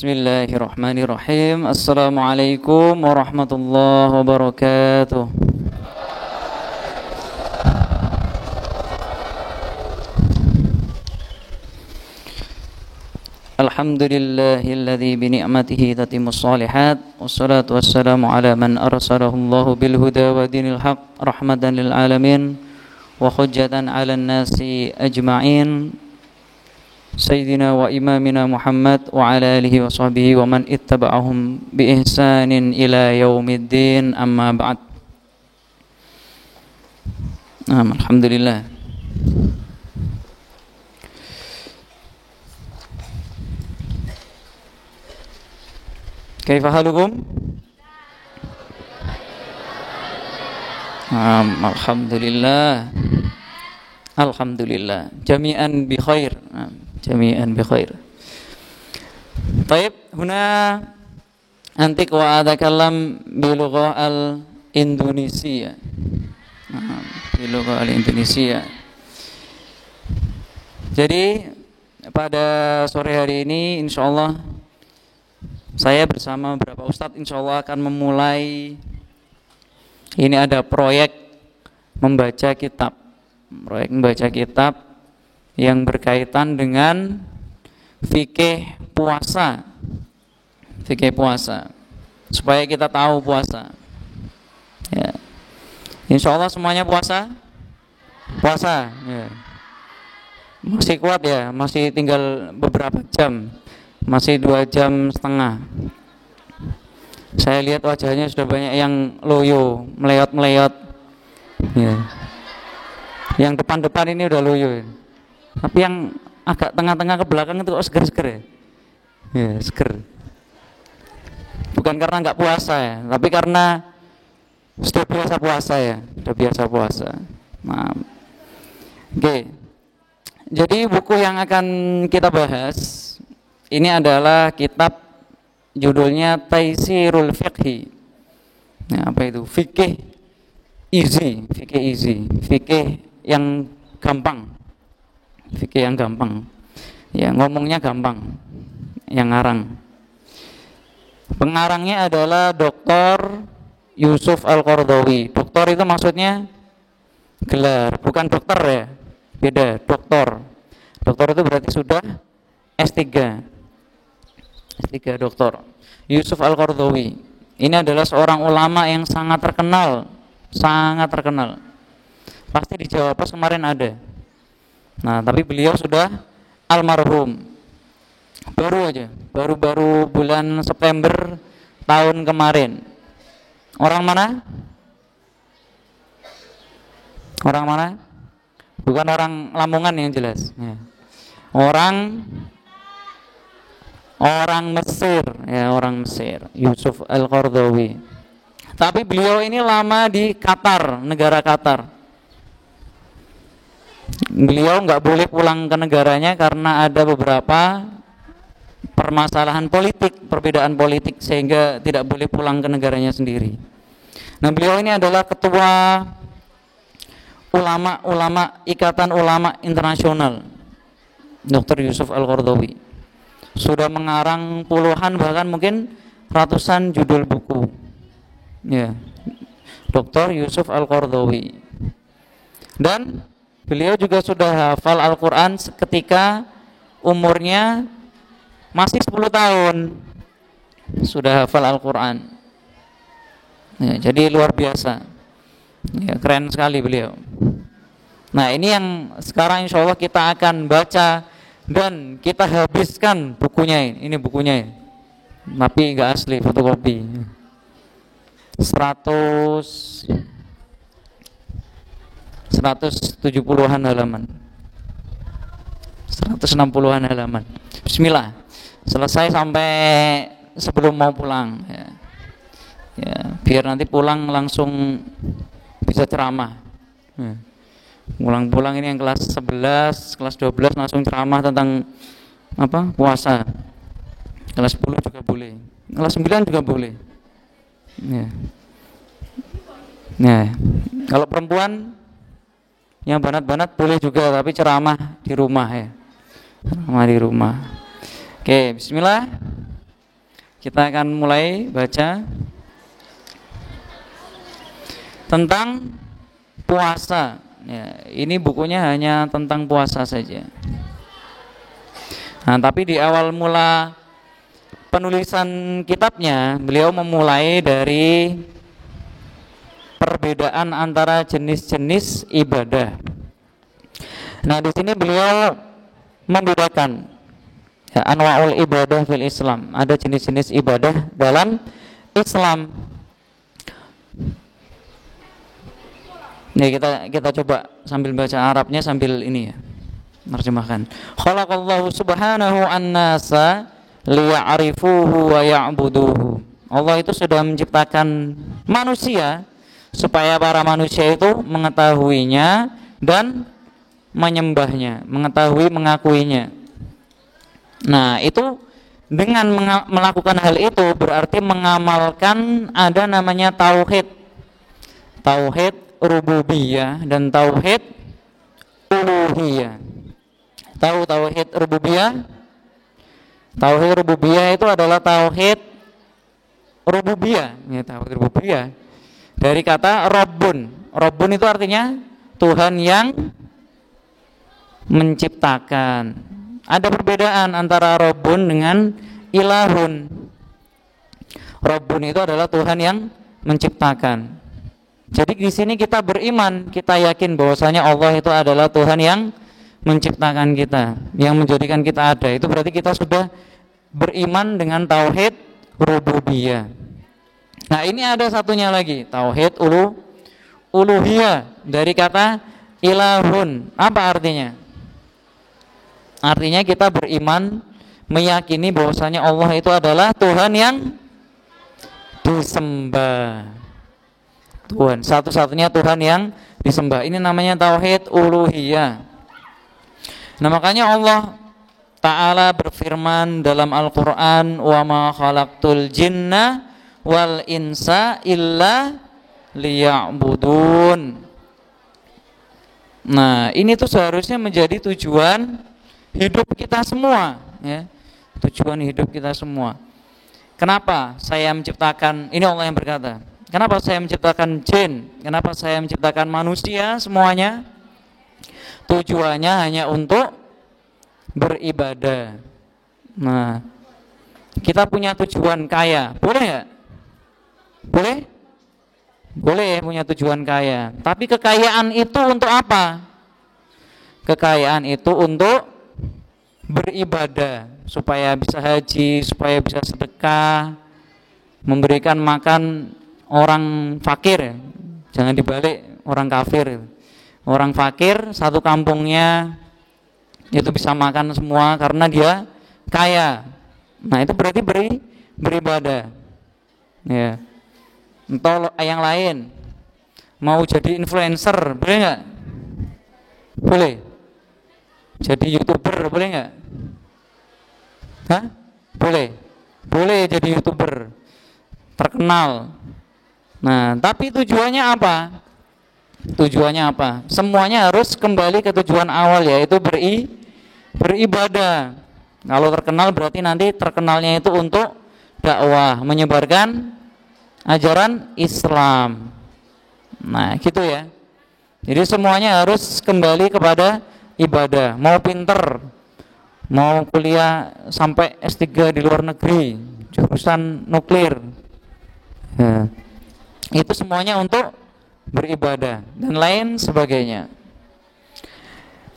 Bismillahirrahmanirrahim. Assalamualaikum warahmatullahi wabarakatuh. Alhamdulillahilladzi bi ni'matihi tatimmus shalihat. Wassalatu wassalamu ala man arsalahullahu bil huda wa dinil haq rahmatan lil alamin wa hujjatan 'alan nasi ajma'in. Sayyidina wa imamina Muhammad wa ala alihi wa sahbihi wa man ittaba'ahum bi ihsanin ila yaumiddin, amma ba'd. Alhamdulillah. Kaifa halukum? Alhamdulillah. Alhamdulillah. Jami'an bi khair. Jami'an bi khair. Baik, huna antik wa atakallam bi lughah al-Indonesia. Bi lughah al-Indonesia. Jadi pada sore hari ini insyaallah saya bersama beberapa ustadz insyaallah akan memulai, ini ada proyek membaca kitab. Proyek membaca kitab yang berkaitan dengan fikih puasa. Fikih puasa. Supaya kita tahu puasa. Ya. Insyaallah semuanya puasa? Puasa, ya. Masih kuat ya, masih tinggal beberapa jam. Masih 2 jam setengah. Saya lihat wajahnya sudah banyak yang loyo, meleyot-meleyot. Ya. Yang depan-depan ini udah loyo. Tapi yang agak tengah-tengah ke belakang itu kok seger-seger ya? Ya, seger. Bukan karena nggak puasa ya, tapi karena sudah biasa puasa ya, sudah biasa puasa. Maaf. Oke. Jadi buku yang akan kita bahas ini adalah kitab judulnya Taisirul Fiqhi. Nah, apa itu? Fikih easy, fikih easy, fikih yang gampang. Fikih yang gampang. Ya, ngomongnya gampang. Yang ngarang. Pengarangnya adalah Dr. Yusuf Al-Qaradawi. Doktor itu maksudnya gelar, bukan dokter ya. Beda, doktor. Doktor itu berarti sudah S3. S3 doktor. Yusuf Al-Qaradawi. Ini adalah seorang ulama yang sangat terkenal. Sangat terkenal. Pasti di Jawa Pos kemarin ada. Nah, tapi beliau sudah almarhum. Baru bulan September tahun kemarin. Orang mana? Orang mana? Bukan orang Lamongan yang jelas. Ya. Orang Mesir, ya, orang Mesir. Yusuf Al-Qaradawi. Tapi beliau ini lama di Qatar, negara Qatar. Beliau nggak boleh pulang ke negaranya karena ada beberapa permasalahan politik, perbedaan politik, sehingga tidak boleh pulang ke negaranya sendiri. Nah, beliau ini adalah ketua ulama Ikatan Ulama Internasional, Dr. Yusuf Al-Qaradawi. Sudah mengarang puluhan bahkan mungkin ratusan judul buku. Ya, Dr. Yusuf Al-Qaradawi. Dan beliau juga sudah hafal Al-Quran ketika umurnya masih 10 tahun. Sudah hafal Al-Quran. Ya, jadi luar biasa. Ya, keren sekali beliau. Nah, ini yang sekarang insya Allah kita akan baca dan kita habiskan bukunya ini. Ini bukunya ini. Tapi nggak asli, fotokopi. 170-an halaman. 160-an halaman. Bismillah. Selesai sampai sebelum mau pulang ya. Ya, biar nanti pulang langsung bisa ceramah. Pulang ini yang kelas 11, kelas 12 langsung ceramah tentang apa? Puasa. Kelas 10 juga boleh. Kelas 9 juga boleh. Ya. Nah, kalau perempuan yang banat-banat boleh juga, tapi ceramah di rumah ya. Ceramah di rumah. Oke, bismillah. Kita akan mulai baca tentang puasa. Ya, ini bukunya hanya tentang puasa saja. Nah, tapi di awal mula penulisan kitabnya, beliau memulai dari perbedaan antara jenis-jenis ibadah. Nah, di sini beliau membedakan ya, anwa'ul ibadah fil Islam. Ada jenis-jenis ibadah dalam Islam. Nih kita coba sambil baca Arabnya sambil ini ya, terjemahkan. Khalaqallahu subhanahu an-nasa liya'rifuhu wa ya'buduhu. Allah itu sudah menciptakan manusia supaya para manusia itu mengetahuinya dan menyembahnya, mengetahui, mengakuinya. Nah, itu dengan melakukan hal itu berarti mengamalkan ada namanya tauhid. Tauhid rububiyah dan tauhid uluhiyah. Tahu tauhid rububiyah? Tauhid rububiyah itu adalah tauhid rububiyah, ya, tauhid rububiyah. Dari kata Rabbun. Rabbun itu artinya Tuhan yang menciptakan. Ada perbedaan antara Rabbun dengan ilahun. Rabbun itu adalah Tuhan yang menciptakan. Jadi di sini kita beriman, kita yakin bahwasanya Allah itu adalah Tuhan yang menciptakan kita, yang menjadikan kita ada. Itu berarti kita sudah beriman dengan tauhid rububiyah. Nah, ini ada satunya lagi, tauhid uluhiyah dari kata ilahun. Apa artinya? Artinya kita beriman, meyakini bahwasanya Allah itu adalah Tuhan yang disembah. Tuhan, satu-satunya Tuhan yang disembah. Ini namanya tauhid uluhiyah. Nah, makanya Allah Ta'ala berfirman dalam Al-Quran, wa ma khalaqtul jinna wal insa illa liya'budun. Nah, ini tuh seharusnya menjadi tujuan hidup kita semua, ya. Tujuan hidup kita semua. Kenapa saya menciptakan, ini Allah yang berkata, kenapa saya menciptakan jin? Kenapa saya menciptakan manusia semuanya? Tujuannya hanya untuk beribadah. Nah, kita punya tujuan kaya, boleh nggak? Boleh? Boleh punya tujuan kaya. Tapi kekayaan itu untuk apa? Kekayaan itu untuk beribadah, supaya bisa haji, supaya bisa sedekah, memberikan makan orang fakir, jangan dibalik, orang kafir. Orang fakir satu kampungnya itu bisa makan semua karena dia kaya. Nah, itu berarti beribadah. Ya. Entah yang lain mau jadi influencer, boleh nggak? Boleh. Jadi YouTuber, boleh nggak? Hah? Boleh. Boleh jadi YouTuber terkenal. Nah, tapi tujuannya apa? Tujuannya apa? Semuanya harus kembali ke tujuan awal, yaitu beribadah. Kalau terkenal berarti nanti terkenalnya itu untuk dakwah, menyebarkan ajaran Islam. Nah, gitu ya. Jadi semuanya harus kembali kepada ibadah. Mau pinter, mau kuliah sampai S3 di luar negeri, jurusan nuklir, ya, itu semuanya untuk beribadah dan lain sebagainya.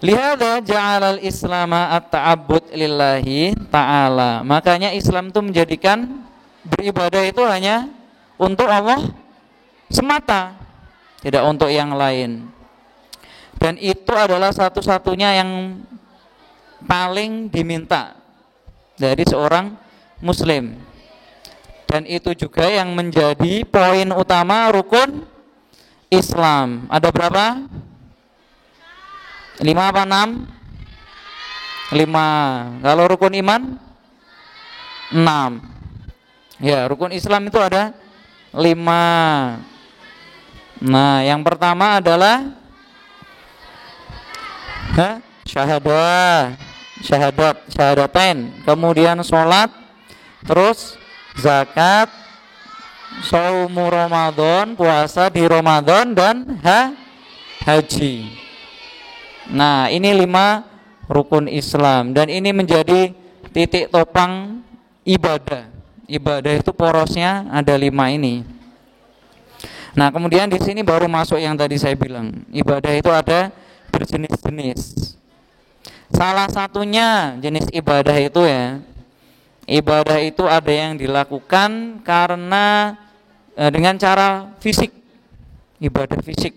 Lihada ja'alal islama at-ta'abbud lillahi ta'ala. Makanya Islam itu menjadikan beribadah itu hanya untuk Allah semata, tidak untuk yang lain. Dan itu adalah satu-satunya yang paling diminta dari seorang muslim. Dan itu juga yang menjadi poin utama rukun Islam. Ada berapa? 5 apa 6? 5. Kalau rukun iman 6. Ya, rukun Islam itu ada 5. Nah, yang pertama adalah syahadatain, kemudian sholat, terus zakat, saumu Ramadan, puasa di Ramadan, dan haji. Nah, ini 5 rukun Islam, dan ini menjadi titik topang ibadah. Ibadah itu porosnya ada 5 ini. Nah, kemudian di sini baru masuk yang tadi saya bilang, ibadah itu ada berjenis-jenis. Salah satunya jenis ibadah itu ya, ibadah itu ada yang dilakukan karena dengan cara fisik, ibadah fisik.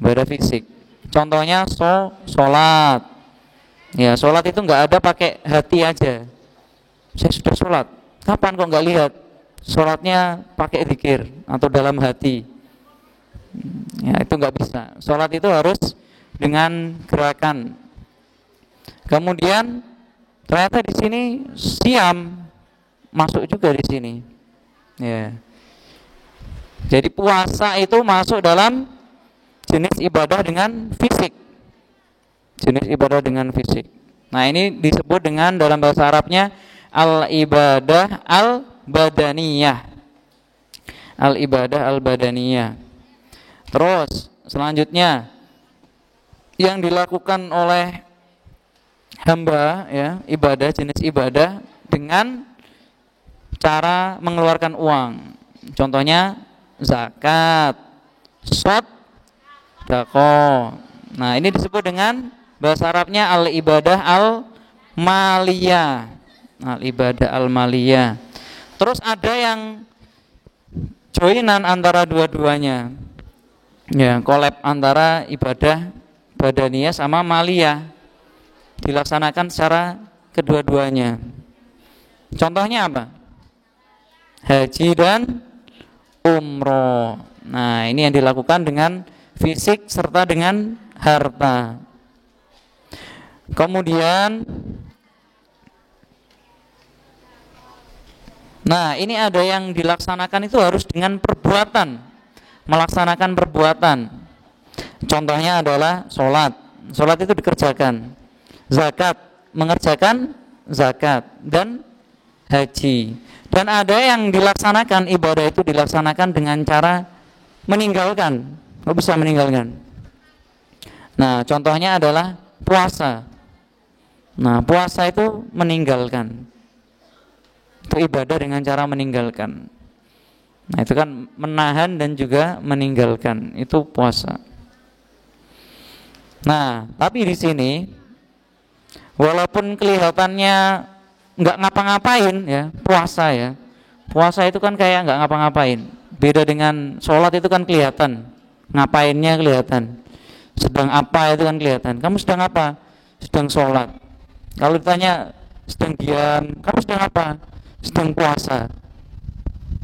Ibadah fisik. Contohnya sholat. Ya, sholat itu nggak ada pakai hati aja. Saya sudah sholat. Kapan kok nggak lihat? Sholatnya pakai zikir atau dalam hati. Ya, itu nggak bisa. Sholat itu harus dengan gerakan. Kemudian ternyata di sini siam masuk juga di sini. Ya. Jadi puasa itu masuk dalam jenis ibadah dengan fisik. Jenis ibadah dengan fisik. Nah, ini disebut dengan dalam bahasa Arabnya al-ibadah al-badaniyah. Al-ibadah al-badaniyah. Terus selanjutnya yang dilakukan oleh hamba ya, ibadah, jenis ibadah dengan cara mengeluarkan uang. Contohnya zakat, sedekah. Nah, ini disebut dengan bahasa Arabnya al-ibadah al-maliyah. Al-ibadah al-maliyah. Terus ada yang joinan antara dua-duanya. Ya, collab antara ibadah badaniyah sama maliyah. Dilaksanakan secara kedua-duanya. Contohnya apa? Haji dan umroh. Nah, ini yang dilakukan dengan fisik serta dengan harta. Kemudian, nah ini ada yang dilaksanakan itu harus dengan perbuatan, melaksanakan perbuatan. Contohnya adalah sholat. Sholat itu dikerjakan. Zakat, mengerjakan zakat, dan haji. Dan ada yang dilaksanakan, ibadah itu dilaksanakan dengan cara meninggalkan. Kok bisa meninggalkan? Nah, contohnya adalah puasa. Nah, puasa itu meninggalkan. Itu ibadah dengan cara meninggalkan. Nah, itu kan menahan dan juga meninggalkan. Itu puasa. Nah, tapi di sini walaupun kelihatannya nggak ngapa-ngapain ya, puasa ya. Puasa itu kan kayak nggak ngapa-ngapain. Beda dengan sholat itu kan kelihatan. Ngapainnya kelihatan. Sedang apa itu kan kelihatan. Kamu sedang apa? Sedang sholat. Kalau ditanya sedang diam, kamu sedang apa? Sedang puasa.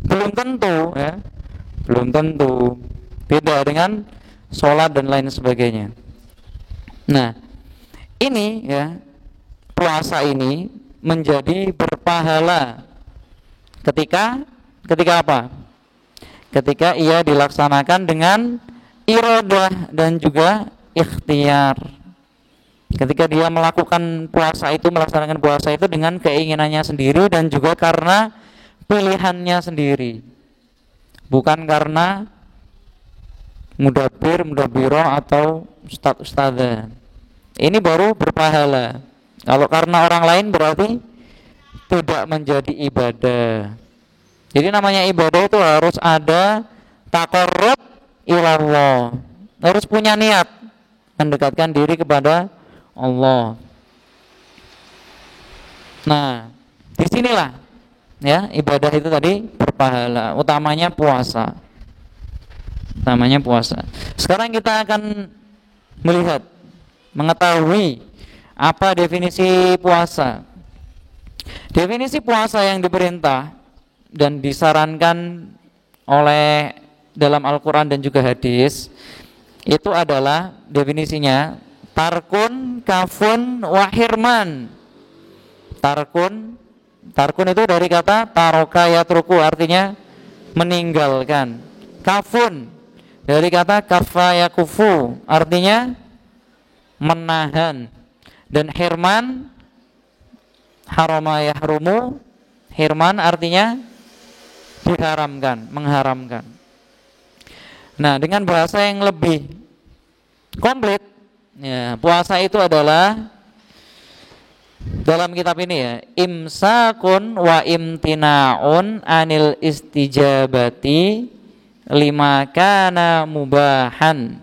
Belum tentu ya. Belum tentu. Beda dengan sholat dan lain sebagainya. Nah, ini ya, puasa ini menjadi berpahala ketika apa? Ketika ia dilaksanakan dengan iradah dan juga ikhtiar. Ketika dia melakukan puasa itu, melaksanakan puasa itu dengan keinginannya sendiri dan juga karena pilihannya sendiri. Bukan karena mudabiro atau ustadz. Ini baru berpahala. Kalau karena orang lain berarti tidak menjadi ibadah. Jadi namanya ibadah itu harus ada taqarrub ilallah. Harus punya niat mendekatkan diri kepada Allah. Nah, disinilah ya ibadah itu tadi berpahala. Utamanya puasa. Utamanya puasa. Sekarang kita akan melihat, mengetahui apa definisi puasa. Definisi puasa yang diperintah dan disarankan oleh dalam Al-Quran dan juga hadis itu adalah definisinya tarkun, kafun, wahirman. Tarkun itu dari kata taroka yatruku, artinya meninggalkan. Kafun dari kata kafa yakufu, artinya menahan. Dan hirman, harama yahrumu, Hirman artinya diharamkan, mengharamkan. Nah, dengan bahasa yang lebih komplit, ya, puasa itu adalah dalam kitab ini ya, imsakun wa imtinaun anil istijabati lima kana mubahan.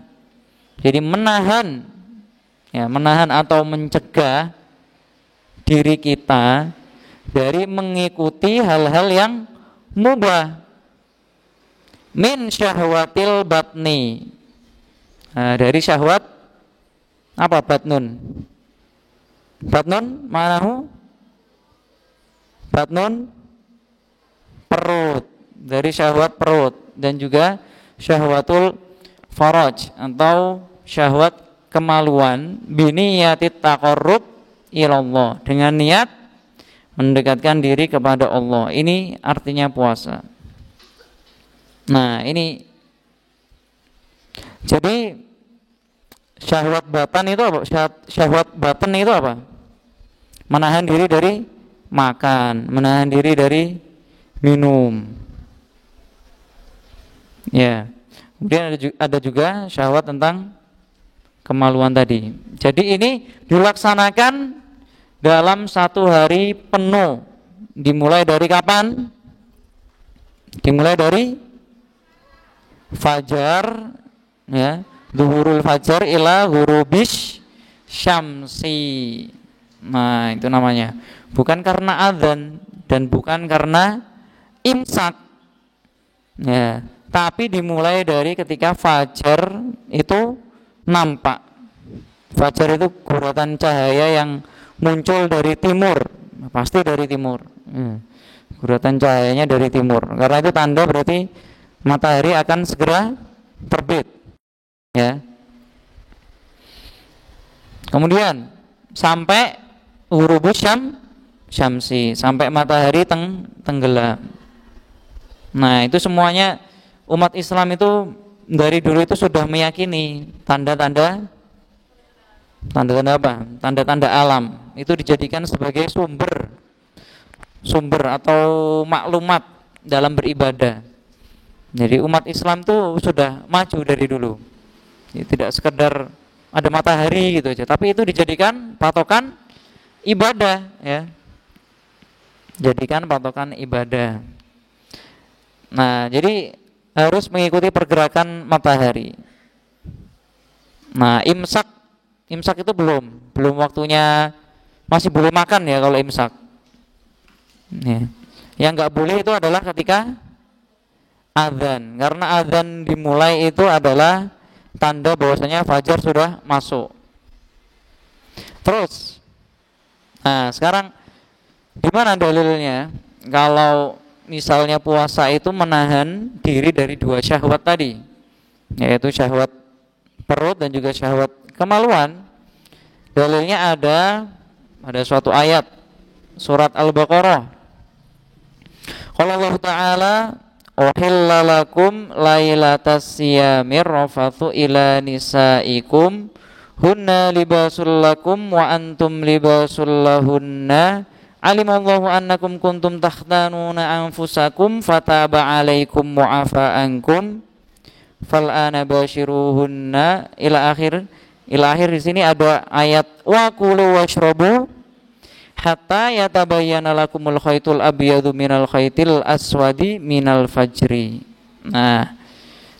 Jadi menahan, ya, menahan atau mencegah diri kita dari mengikuti hal-hal yang mubah min syahwatil batni. Nah, dari syahwat apa batnun? Batnun manahu? Batnun perut, dari syahwat perut, dan juga syahwatul faraj atau syahwat kemaluan biniyatit taqarrub ilallah, dengan niat mendekatkan diri kepada Allah. Ini artinya puasa. Nah, ini jadi syahwat batan itu apa? Syahwat batan itu apa? Menahan diri dari makan, menahan diri dari minum. Ya. Kemudian ada juga syahwat tentang kemaluan tadi. Jadi ini dilaksanakan dalam satu hari penuh. Dimulai dari kapan? Dimulai dari fajar, ya, zuhurul fajar ila ghurubis syamsi. Nah, itu namanya. Bukan karena adzan dan bukan karena imsak, ya, tapi dimulai dari ketika fajar itu nampak. Fajar itu guratan cahaya yang muncul dari timur, pasti dari timur. Guratan cahayanya dari timur. Karena itu tanda berarti matahari akan segera terbit, ya. Kemudian sampai ghurubus syamsi, sampai matahari tenggelam. Nah, itu semuanya umat Islam itu dari dulu itu sudah meyakini tanda-tanda apa? Tanda-tanda alam itu dijadikan sebagai sumber atau maklumat dalam beribadah. Jadi umat Islam tuh sudah maju dari dulu. Jadi tidak sekedar ada matahari gitu aja, tapi itu dijadikan patokan ibadah, ya. Jadikan patokan ibadah. Nah, jadi harus mengikuti pergerakan matahari. Nah, imsak itu belum waktunya, masih boleh makan ya kalau imsak. Ya. Yang nggak boleh itu adalah ketika adzan, karena adzan dimulai itu adalah tanda bahwasanya fajar sudah masuk. Terus, nah sekarang gimana dalilnya? Kalau misalnya puasa itu menahan diri dari dua syahwat tadi, yaitu syahwat perut dan juga syahwat kemaluan. Dalilnya ada suatu ayat surat Al-Baqarah. Qala Allah Ta'ala uhilla lakum lailatas siyamir rafathu ila nisaikum hunna libasul lakum wa antum libasul lahunna alimallahu annakum kuntum takhtanuna anfusakum fataba alaikum mu'afa ankum fal'ana bashiruhunna ila akhir di sini ada ayat wa kulu washrabu hatta yatabayyana lakumul khaytul abyadu minal khaytil aswadi minal fajri. Nah,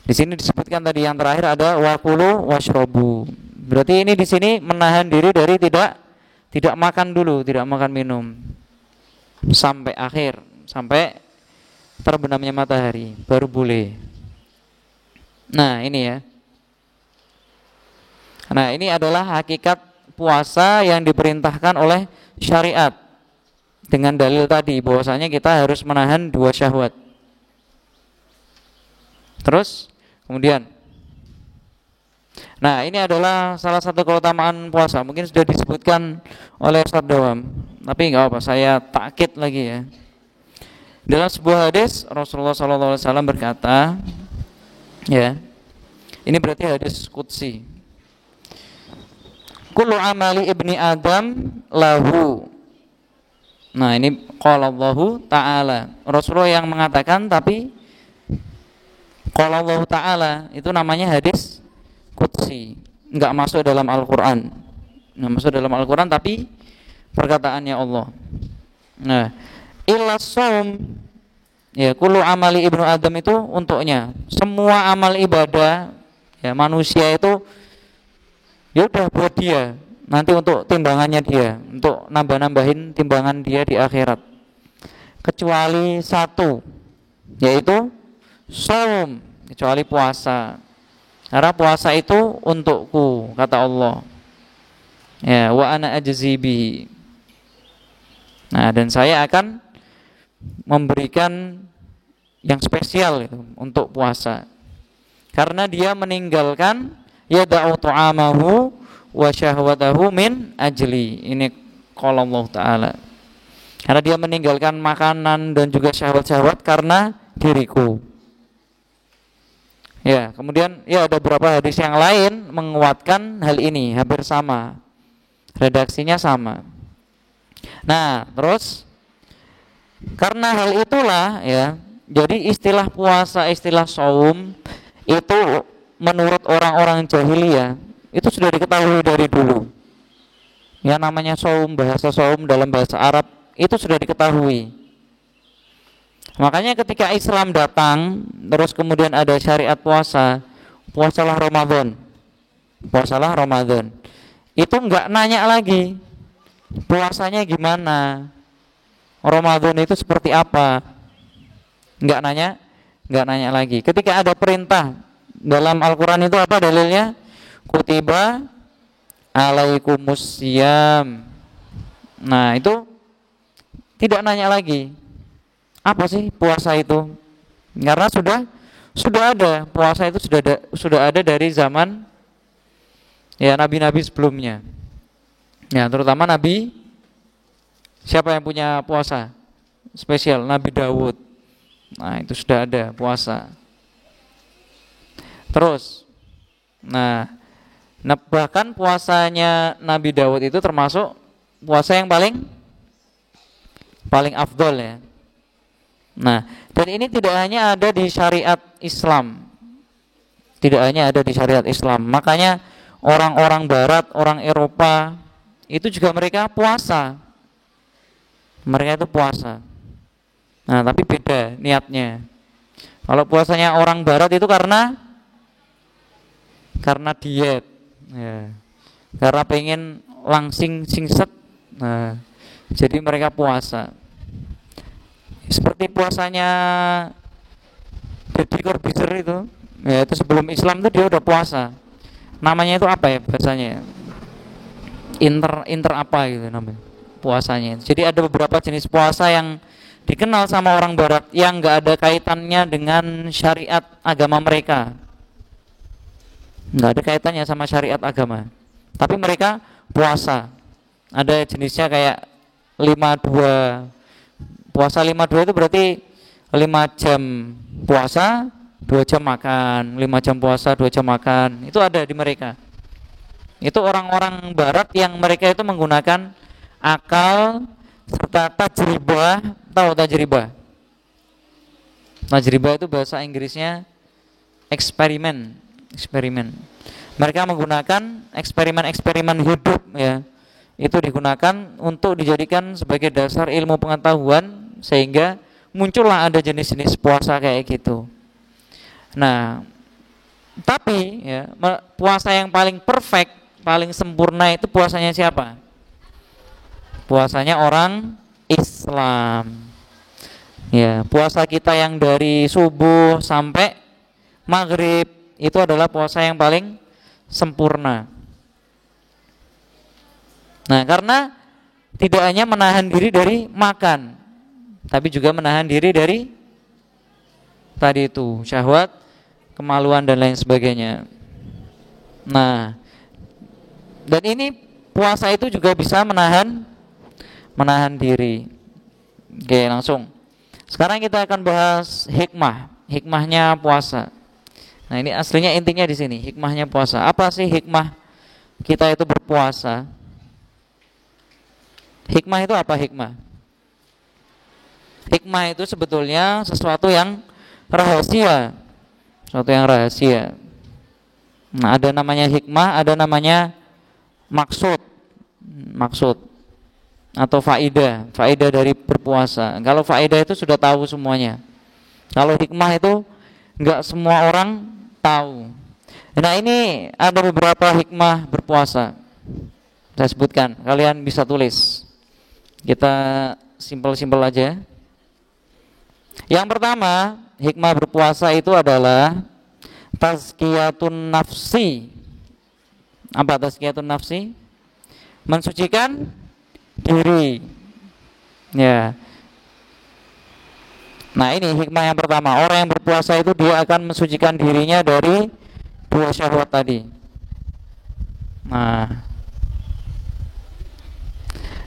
di sini disebutkan tadi yang terakhir ada wa kulu washrabu. Berarti ini di sini menahan diri dari tidak makan dulu, tidak makan minum sampai akhir, sampai terbenamnya matahari baru boleh. Nah, ini ya. Nah, ini adalah hakikat puasa yang diperintahkan oleh syariat dengan dalil tadi bahwasanya kita harus menahan dua syahwat. Terus kemudian, nah ini adalah salah satu keutamaan puasa. Mungkin sudah disebutkan oleh Ustaz Dawam, tapi nggak apa, saya takkid lagi ya. Dalam sebuah hadis Rasulullah SAW berkata, ya, ini berarti hadis qudsi. Kullu amali ibni Adam lahu Nah, ini qala Allahu ta'ala. Rasulullah yang mengatakan, tapi qala Allahu ta'ala itu namanya hadis qudsi, enggak masuk dalam Al-Qur'an. Enggak masuk dalam Al-Qur'an tapi perkataannya Allah. Nah, illa shaum, ya, kullu amali ibnu Adam itu untuknya. Semua amal ibadah ya manusia itu ya udah buat dia, nanti untuk timbangannya dia, untuk nambah-nambahin timbangan dia di akhirat. Kecuali satu, yaitu shaum, kecuali puasa. Karena puasa itu untukku, kata Allah. Ya, wa ana ajzi bihi. Nah, dan saya akan memberikan yang spesial itu untuk puasa. Karena dia meninggalkan yada'u ta'amahu wa syahwatahu min ajli. Ini qala Allah Ta'ala. Karena dia meninggalkan makanan dan juga syahwat-syahwat karena diriku. Ya, kemudian ya ada beberapa hadis yang lain menguatkan hal ini, hampir sama. Redaksinya sama. Nah, terus karena hal itulah ya, jadi istilah puasa, istilah shaum itu menurut orang-orang jahiliyah itu sudah diketahui dari dulu. Ya, namanya shaum, bahasa shaum dalam bahasa Arab itu sudah diketahui. Makanya ketika Islam datang, terus kemudian ada syariat puasa, puasalah Ramadan. Puasalah Ramadan. Itu enggak nanya lagi puasanya gimana, Ramadan itu seperti apa, enggak nanya lagi. Ketika ada perintah dalam Al-Quran itu apa dalilnya? Kutiba alaikumusiyam. Nah, itu tidak nanya lagi apa sih puasa itu, karena sudah ada puasa itu, sudah ada dari zaman ya nabi-nabi sebelumnya. Ya, terutama Nabi, siapa yang punya puasa spesial? Nabi Daud. Nah, itu sudah ada puasa. Terus, nah bahkan puasanya Nabi Daud itu termasuk puasa yang paling afdol ya. Nah, dan ini tidak hanya ada di syariat Islam. Tidak hanya ada di syariat Islam. Makanya orang-orang barat, orang Eropa itu juga mereka puasa. Mereka itu puasa. Nah, tapi beda niatnya. Kalau puasanya orang barat itu karena diet. Ya. Karena pengen langsing singset. Nah, jadi mereka puasa. Seperti puasanya Deddy Corbuzier itu, ya itu sebelum Islam itu dia udah puasa. Namanya itu apa ya bahasanya? Inter apa gitu namanya puasanya. Jadi ada beberapa jenis puasa yang dikenal sama orang barat yang enggak ada kaitannya dengan syariat agama mereka. Enggak ada kaitannya sama syariat agama. Tapi mereka puasa. Ada jenisnya kayak 52. Puasa 52 itu berarti 5 jam puasa, 2 jam makan, 5 jam puasa, 2 jam makan. Itu ada di mereka. Itu orang-orang barat yang mereka itu menggunakan akal serta tajribah. Tahu tajribah? Tajribah itu bahasa Inggrisnya eksperimen. Mereka menggunakan eksperimen hidup ya. Itu digunakan untuk dijadikan sebagai dasar ilmu pengetahuan, sehingga muncullah ada jenis-jenis puasa kayak gitu. Nah, tapi ya, puasa yang paling perfect, paling sempurna itu puasanya siapa? Puasanya orang Islam. Ya, puasa kita yang dari subuh sampai maghrib itu adalah puasa yang paling sempurna. Nah, karena tidak hanya menahan diri dari makan, tapi juga menahan diri dari tadi itu syahwat, kemaluan dan lain sebagainya. Nah, dan ini puasa itu juga bisa menahan diri. Oke, langsung. Sekarang kita akan bahas hikmahnya puasa. Nah, ini aslinya intinya di sini, hikmahnya puasa. Apa sih hikmah kita itu berpuasa? Hikmah itu apa hikmah? Hikmah itu sebetulnya sesuatu yang rahasia. Sesuatu yang rahasia. Nah, ada namanya hikmah, ada namanya maksud. Maksud atau faidah. Faidah dari berpuasa. Kalau faidah itu sudah tahu semuanya. Kalau hikmah itu enggak semua orang tahu. Nah, ini ada beberapa hikmah berpuasa. Saya sebutkan, kalian bisa tulis. Kita simpel-simpel aja. Yang pertama, hikmah berpuasa itu adalah tazkiyatun nafsi. Apa tazkiyatun nafsi? Mensucikan diri. Ya. Nah, ini hikmah yang pertama. Orang yang berpuasa itu dia akan mensucikan dirinya dari dua syahwat tadi. Nah,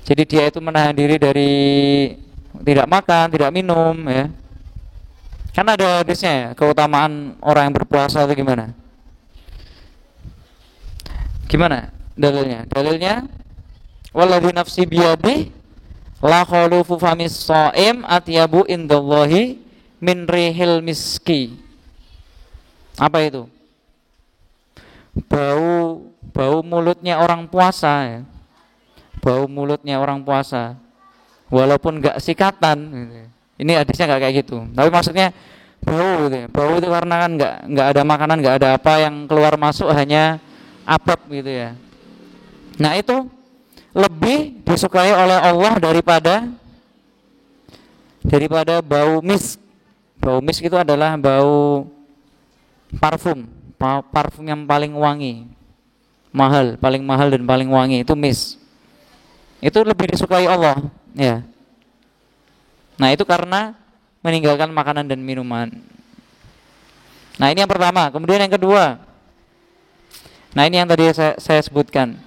jadi dia itu menahan diri dari tidak makan, tidak minum, ya. Kan ada hadisnya ya, keutamaan orang yang berpuasa itu gimana? Gimana dalilnya? Dalilnya walladzi nafsi biyadi la khulufu famis shaim atyabu indallahi min rihil miski. Apa itu? Bau mulutnya orang puasa ya. Bau mulutnya orang puasa walaupun enggak sikatan gitu. Ini hadisnya enggak kayak gitu. Tapi maksudnya bau gitu ya. Bau itu karena kan enggak ada makanan, enggak ada apa yang keluar masuk, hanya apap gitu ya. Nah, itu lebih disukai oleh Allah daripada bau misk. Bau misk itu adalah bau parfum yang paling wangi, paling mahal dan paling wangi itu misk. Itu lebih disukai Allah, ya. Nah, itu karena meninggalkan makanan dan minuman. Nah, ini yang pertama. Kemudian yang kedua. Nah, ini yang tadi saya sebutkan.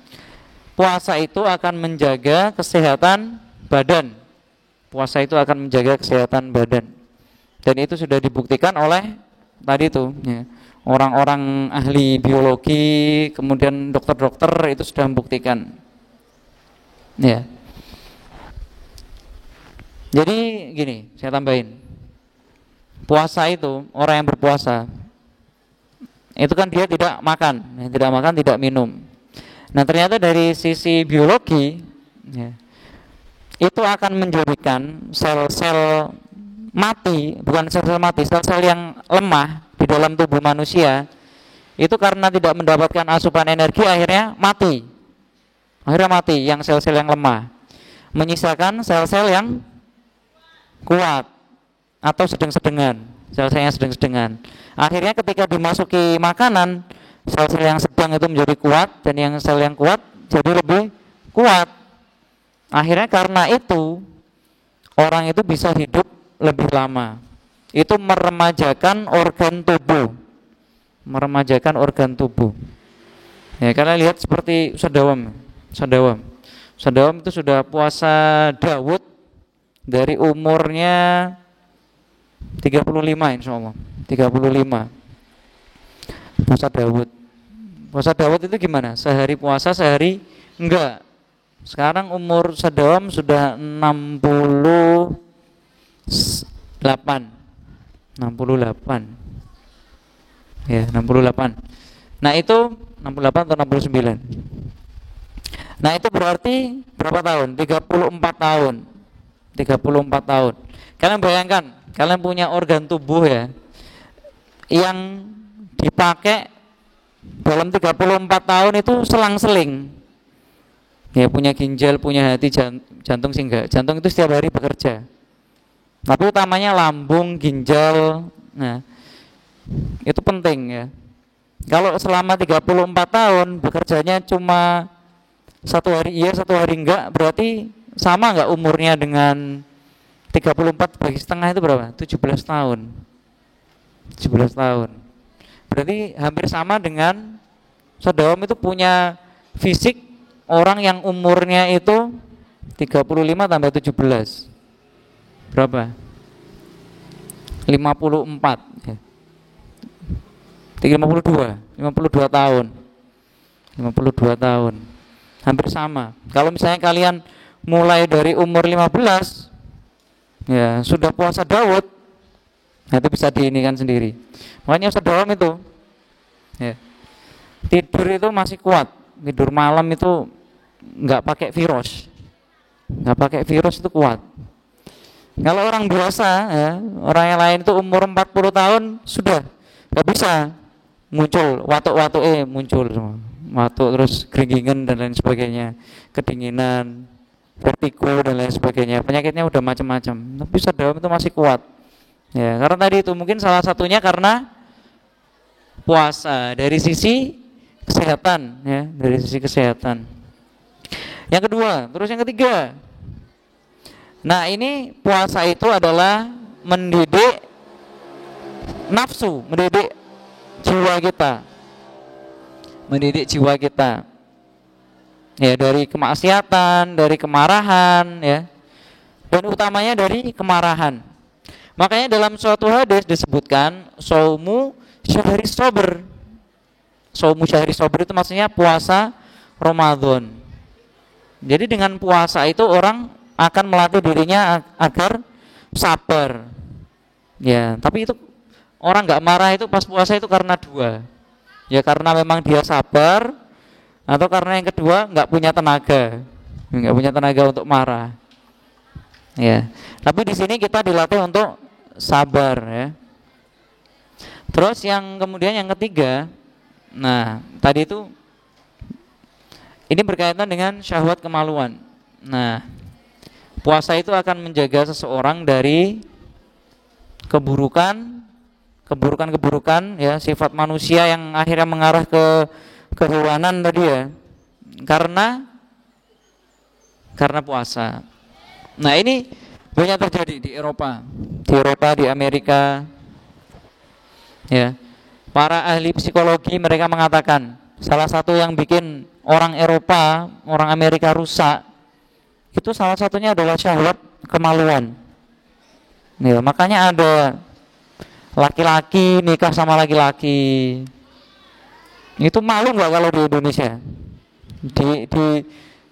Puasa itu akan menjaga kesehatan badan. Puasa itu akan menjaga kesehatan badan. Dan itu sudah dibuktikan oleh tadi itu, ya. Orang-orang ahli biologi, kemudian dokter-dokter itu sudah membuktikan. Ya. Jadi gini, saya tambahin. Puasa itu, orang yang berpuasa itu kan dia tidak makan, tidak minum. Nah, ternyata dari sisi biologi, ya, itu akan menjadikan sel-sel mati, bukan sel-sel mati, sel-sel yang lemah di dalam tubuh manusia itu karena tidak mendapatkan asupan energi akhirnya mati. Akhirnya mati yang sel-sel yang lemah. Menyisakan sel-sel yang kuat atau sedang-sedengan, sel-sel yang sedang-sedengan. Akhirnya ketika dimasuki makanan, sel-sel yang sedang itu menjadi kuat dan yang sel yang kuat jadi lebih kuat. Akhirnya karena itu orang itu bisa hidup lebih lama. Itu meremajakan organ tubuh. Meremajakan organ tubuh. Ya, kalian lihat seperti Sadawam itu sudah puasa Daud dari umurnya 35 insyaallah. 35. Puasa Daud itu gimana? Sehari puasa, sehari enggak. Sekarang umur Sadawam sudah 68. Ya, 68. Nah, itu 68 atau 69. Nah, itu berarti berapa tahun? 34 tahun. 34 tahun. Kalian bayangkan, kalian punya organ tubuh ya yang dipakai dalam 34 tahun itu selang-seling. Ya, punya ginjal, punya hati, jantung sih enggak. Jantung itu setiap hari bekerja. Tapi utamanya lambung, ginjal. Nah, itu penting ya. Kalau selama 34 tahun bekerjanya cuma satu hari iya, satu hari enggak, berarti sama enggak umurnya dengan 34 bagi setengah itu berapa? 17 tahun. 17 tahun. Berarti hampir sama dengan Sadawam itu punya fisik orang yang umurnya itu 35 tambah 17. Berapa? 54 ya. 52 tahun. 52 tahun. Hampir sama. Kalau misalnya kalian mulai dari umur 15 Ya, sudah puasa Daud, nah itu bisa diinikan sendiri. Makanya Ustaz Dawam itu, ya, tidur itu masih kuat, tidur malam itu nggak pakai virus, nggak pakai virus itu kuat. Kalau orang biasa, ya, orang yang lain itu umur 40 tahun sudah nggak bisa, muncul watuk-watuk muncul semua, watuk terus keringingan dan lain sebagainya, kedinginan, vertigo dan lain sebagainya, penyakitnya udah macam-macam. Tapi Ustaz Dawam itu masih kuat. Ya, karena tadi itu mungkin salah satunya karena puasa dari sisi kesehatan, ya, dari sisi kesehatan. Yang kedua, terus yang ketiga. Nah, ini puasa itu adalah mendidik nafsu, mendidik jiwa kita. Mendidik jiwa kita. Ya, dari kemaksiatan, dari kemarahan, ya. Dan utamanya dari kemarahan. Makanya dalam suatu hadis disebutkan saumu syahri sabr. Saumu syahri sabr itu maksudnya puasa Ramadan. Jadi dengan puasa itu orang akan melatih dirinya agar sabar. Ya, tapi itu orang nggak marah itu pas puasa itu karena dua. Ya karena memang dia sabar, atau karena yang kedua nggak punya tenaga untuk marah. Ya, tapi di sini kita dilatih untuk sabar, ya. Terus yang kemudian yang ketiga, nah tadi itu ini berkaitan dengan syahwat kemaluan. Nah, puasa itu akan menjaga seseorang dari keburukan, ya, sifat manusia yang akhirnya mengarah ke kehewanan tadi, ya, karena puasa. Nah, ini banyak terjadi di Eropa, di Amerika, ya. Para ahli psikologi mereka mengatakan salah satu yang bikin orang Eropa, orang Amerika rusak itu salah satunya adalah syahwat kemaluan. Ya, makanya ada laki-laki nikah sama laki-laki. Itu malu nggak kalau di Indonesia?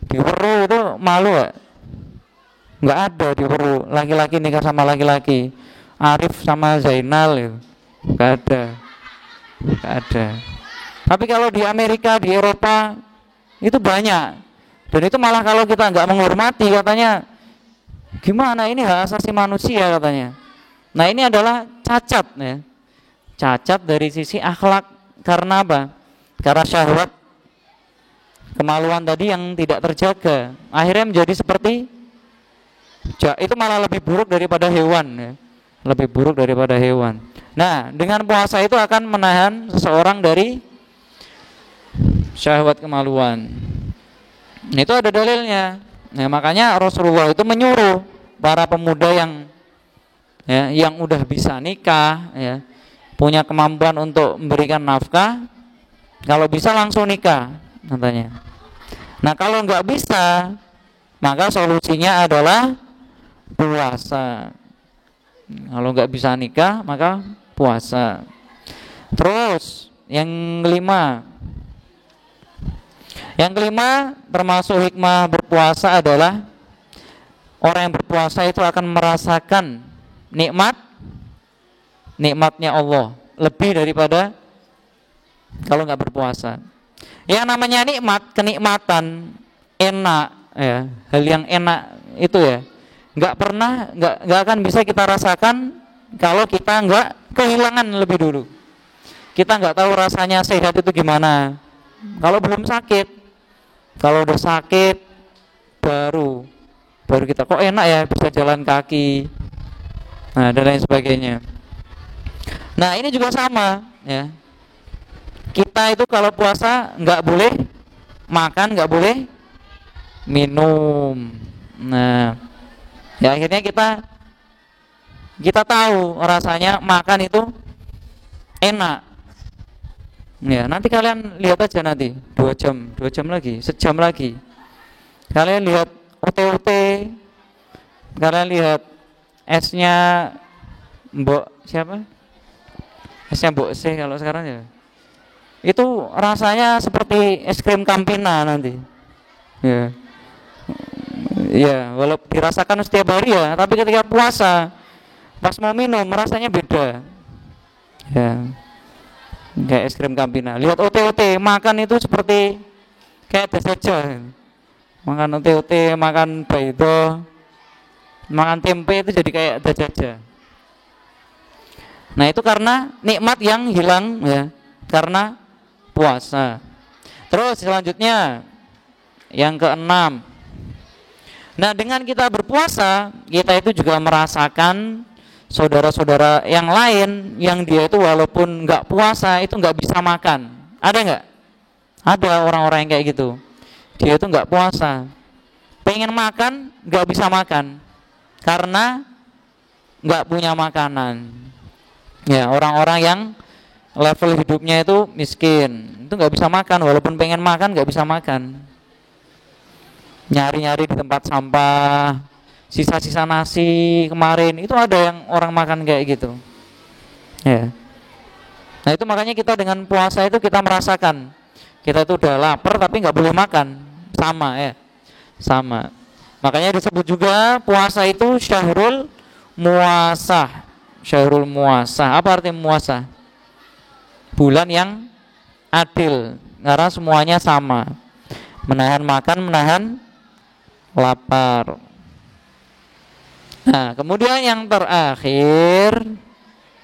Di Weru itu malu nggak? Nggak ada di Weru laki-laki nikah sama laki-laki. Arif sama Zainal ya. Nggak ada. Tapi kalau di Amerika, di Eropa itu banyak. Dan itu malah kalau kita nggak menghormati katanya, gimana ini hak asasi manusia katanya. Nah ini adalah cacat, ya. Cacat dari sisi akhlak. Karena apa? Karena syahwat kemaluan tadi yang tidak terjaga, akhirnya menjadi seperti itu, malah lebih buruk daripada hewan, ya. Lebih buruk daripada hewan. Nah, dengan puasa itu akan menahan seseorang dari syahwat kemaluan. Itu ada dalilnya. Nah, makanya Rasulullah itu menyuruh para pemuda yang udah bisa nikah, ya, punya kemampuan untuk memberikan nafkah, kalau bisa langsung nikah katanya. Nah, kalau nggak bisa, maka solusinya adalah puasa. Kalau nggak bisa nikah, maka puasa. Terus yang kelima termasuk hikmah berpuasa adalah orang yang berpuasa itu akan merasakan nikmatnya Allah lebih daripada kalau nggak berpuasa. Yang namanya nikmat, kenikmatan, enak, ya, hal yang enak itu, ya, nggak akan bisa kita rasakan kalau kita nggak kehilangan lebih dulu. Kita nggak tahu rasanya sehat itu gimana kalau belum sakit. Kalau udah sakit baru kita kok enak ya bisa jalan kaki, nah dan lain sebagainya. Nah ini juga sama, ya. Kita itu kalau puasa nggak boleh makan, nggak boleh minum. Nah ya akhirnya kita tahu rasanya makan itu enak. Ya, nanti kalian lihat aja nanti 2 jam lagi, sejam lagi. Kalian lihat OT, kalian lihat esnya Mbok siapa? Esnya Mbok C kalau sekarang, ya. Itu rasanya seperti es krim Campina nanti. Ya. Ya, walaupun dirasakan setiap hari ya, tapi ketika puasa pas mau minum rasanya beda. Ya, kayak es krim Campina. Lihat OT-OT makan itu seperti kayak das saja. Makan OT-OT, makan baido, makan tempe itu jadi kayak das saja. Nah, itu karena nikmat yang hilang ya, karena puasa. Terus selanjutnya yang keenam. Nah, dengan kita berpuasa, kita itu juga merasakan saudara-saudara yang lain yang dia itu walaupun nggak puasa itu nggak bisa makan. Ada nggak? Ada orang-orang yang kayak gitu. Dia itu nggak puasa, pengen makan nggak bisa makan karena nggak punya makanan. Ya, orang-orang yang level hidupnya itu miskin, itu nggak bisa makan, walaupun pengen makan nggak bisa makan. Nyari-nyari di tempat sampah, sisa-sisa nasi kemarin, itu ada yang orang makan kayak gitu. Ya. Nah, itu makanya kita dengan puasa itu kita merasakan kita itu udah lapar tapi nggak boleh makan, sama ya, sama. Makanya disebut juga puasa itu syahrul muasah. Syahrul muasah. Apa arti muasah? Bulan yang adil, karena semuanya sama. Menahan makan, menahan lapar. Nah, kemudian yang terakhir,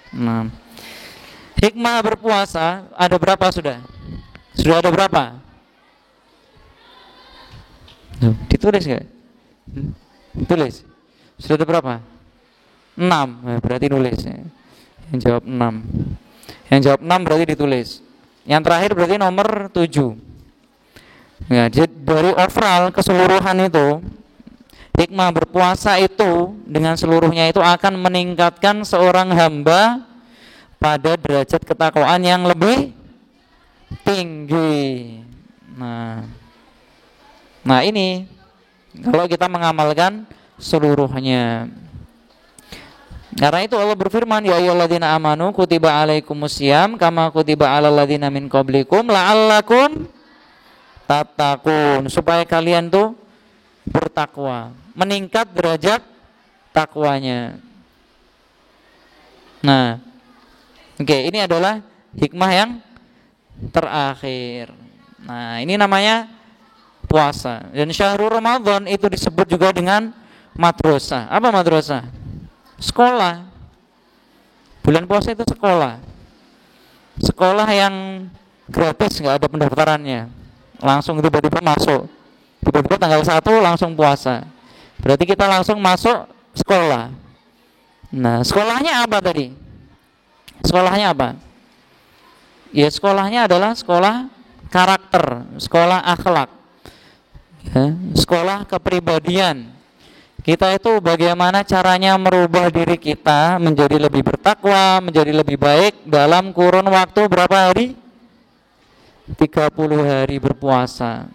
nah, hikmah berpuasa ada berapa sudah? Sudah ada berapa? Ditulis nggak? Tulis. Sudah ada berapa? 6, berarti nulis. Yang jawab 6. Yang jawab 6 berarti ditulis. Yang terakhir berarti nomor 7. Ya, jadi dari overall keseluruhan itu, hikmah berpuasa itu dengan seluruhnya itu akan meningkatkan seorang hamba pada derajat ketakwaan yang lebih tinggi. Nah ini kalau kita mengamalkan seluruhnya. Karena itu Allah berfirman, ya ayyuhalladzina amanu kutiba alaikumusiyam kama kutiba alal ladzina min qablikum la'allakum tattaqun, supaya kalian tuh bertakwa, meningkat derajat takwanya. Nah, oke, ini adalah hikmah yang terakhir. Nah, ini namanya puasa. Dan syahrul Ramadan itu disebut juga dengan madrasah. Apa madrasah? Sekolah. Bulan puasa itu sekolah. Sekolah yang gratis, nggak ada pendaftarannya. Langsung tiba-tiba masuk. Tiba-tiba tanggal 1 langsung puasa. Berarti kita langsung masuk sekolah. Nah, sekolahnya apa tadi? Sekolahnya apa? Ya, sekolahnya adalah sekolah karakter, sekolah akhlak, ya, sekolah kepribadian. Kita itu bagaimana caranya merubah diri kita menjadi lebih bertakwa, menjadi lebih baik dalam kurun waktu berapa hari? 30 hari berpuasa.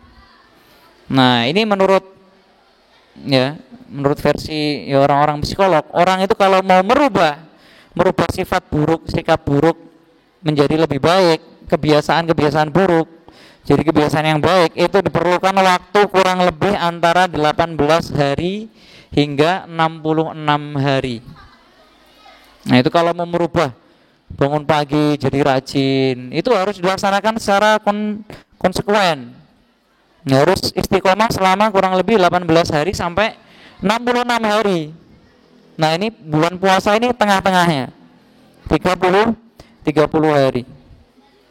Nah, ini menurut versi ya orang-orang psikolog, orang itu kalau mau merubah sifat buruk, sikap buruk menjadi lebih baik, kebiasaan-kebiasaan buruk jadi kebiasaan yang baik, itu diperlukan waktu kurang lebih antara 18 hari hingga 66 hari. Nah, itu kalau mau merubah bangun pagi jadi rajin, itu harus dilaksanakan secara konsekuen. Harus istiqomah selama kurang lebih 18 hari sampai 66 hari. Nah, ini bulan puasa ini tengah-tengahnya 30 hari.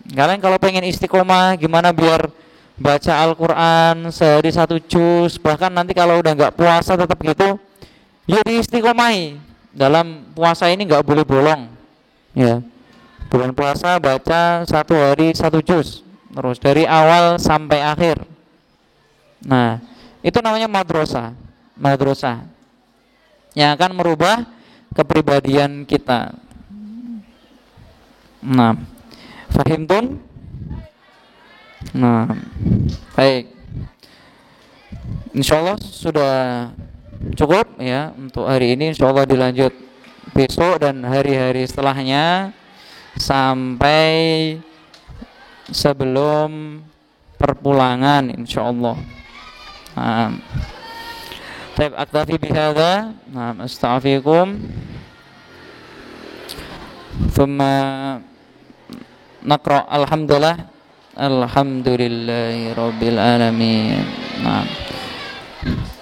Kalian kalau pengen istiqomah gimana biar baca Al-Quran sehari 1 juz, bahkan nanti kalau udah nggak puasa tetap gitu, ya diistiqomahi. Dalam puasa ini nggak boleh bolong, ya. Bulan puasa baca 1 hari 1 juz terus dari awal sampai akhir. Nah, itu namanya madrasah yang akan merubah kepribadian kita. Nah, fahimtum? Nah, baik. Insyaallah sudah cukup ya untuk hari ini. Insyaallah dilanjut besok dan hari-hari setelahnya sampai sebelum perpulangan insyaallah. طيب أكتفي بهذا. نعم أستعفيكم. ثم نقرأ الحمد لله رب العالمين. نعم.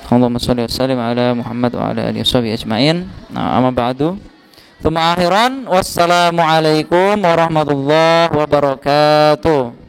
اللهم صل وسلم على محمد وعلى آله وصحبه أجمعين. نعم. أما بعد. ثم akhiran wassalamu alaikum warahmatullahi wabarakatuh.